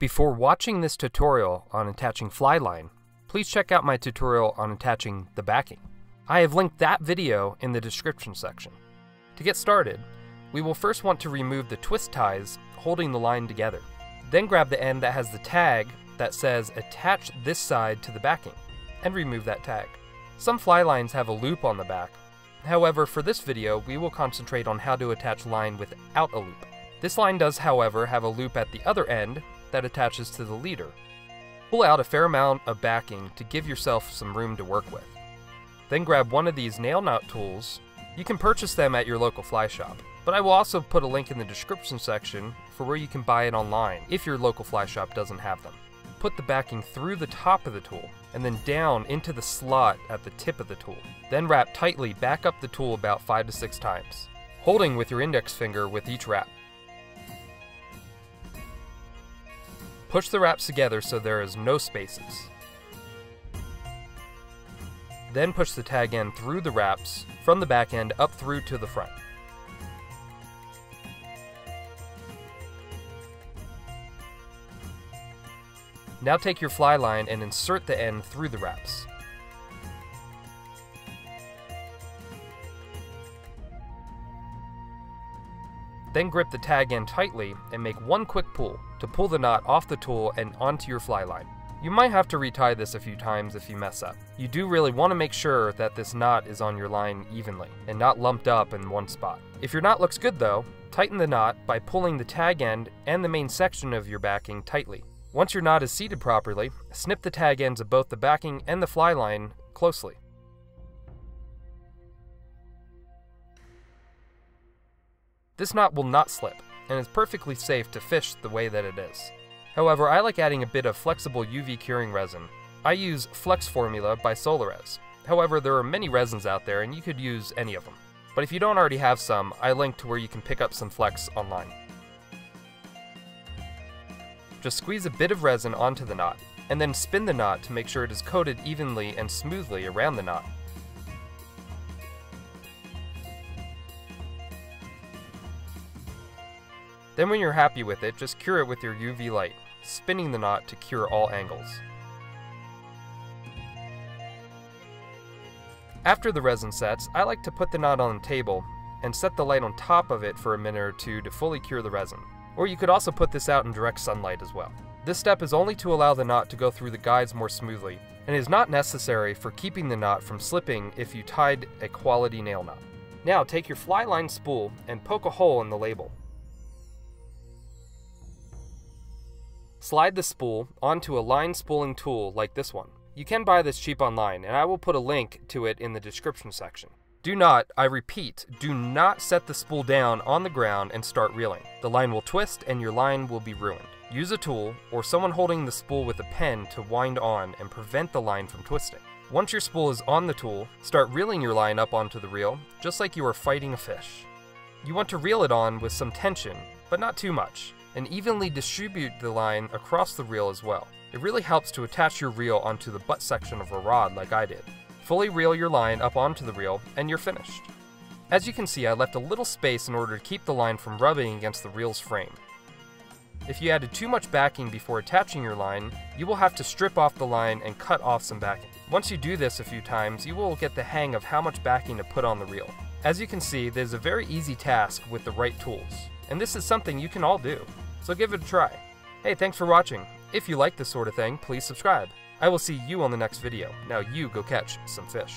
Before watching this tutorial on attaching fly line, please check out my tutorial on attaching the backing. I have linked that video in the description section. To get started, we will first want to remove the twist ties holding the line together. Then grab the end that has the tag that says attach this side to the backing and remove that tag. Some fly lines have a loop on the back. However, for this video, we will concentrate on how to attach line without a loop. This line does, however, have a loop at the other end that attaches to the leader. Pull out a fair amount of backing to give yourself some room to work with. Then grab one of these nail knot tools. You can purchase them at your local fly shop, but I will also put a link in the description section for where you can buy it online if your local fly shop doesn't have them. Put the backing through the top of the tool and then down into the slot at the tip of the tool. Then wrap tightly back up the tool about 5 to 6 times, holding with your index finger with each wrap. Push the wraps together so there is no spaces. Then push the tag end through the wraps from the back end up through to the front. Now take your fly line and insert the end through the wraps. Then grip the tag end tightly and make one quick pull to pull the knot off the tool and onto your fly line. You might have to retie this a few times if you mess up. You do really want to make sure that this knot is on your line evenly and not lumped up in one spot. If your knot looks good though, tighten the knot by pulling the tag end and the main section of your backing tightly. Once your knot is seated properly, snip the tag ends of both the backing and the fly line closely. This knot will not slip, and is perfectly safe to fish the way that it is. However, I like adding a bit of flexible UV curing resin. I use Flex Formula by Solarez. However, there are many resins out there and you could use any of them. But if you don't already have some, I linked to where you can pick up some Flex online. Just squeeze a bit of resin onto the knot, and then spin the knot to make sure it is coated evenly and smoothly around the knot. Then when you're happy with it, just cure it with your UV light, spinning the knot to cure all angles. After the resin sets, I like to put the knot on the table and set the light on top of it for a minute or two to fully cure the resin. Or you could also put this out in direct sunlight as well. This step is only to allow the knot to go through the guides more smoothly, and is not necessary for keeping the knot from slipping if you tied a quality nail knot. Now take your fly line spool and poke a hole in the label. Slide the spool onto a line spooling tool like this one. You can buy this cheap online, and I will put a link to it in the description section. Do not, I repeat, do not set the spool down on the ground and start reeling. The line will twist and your line will be ruined. Use a tool or someone holding the spool with a pen to wind on and prevent the line from twisting. Once your spool is on the tool, start reeling your line up onto the reel, just like you are fighting a fish. You want to reel it on with some tension, but not too much, and evenly distribute the line across the reel as well. It really helps to attach your reel onto the butt section of a rod like I did. Fully reel your line up onto the reel and you're finished. As you can see, I left a little space in order to keep the line from rubbing against the reel's frame. If you added too much backing before attaching your line, you will have to strip off the line and cut off some backing. Once you do this a few times, you will get the hang of how much backing to put on the reel. As you can see, there's a very easy task with the right tools, and this is something you can all do. So give it a try. Hey, thanks for watching. If you like this sort of thing, please subscribe. I will see you on the next video. Now you go catch some fish.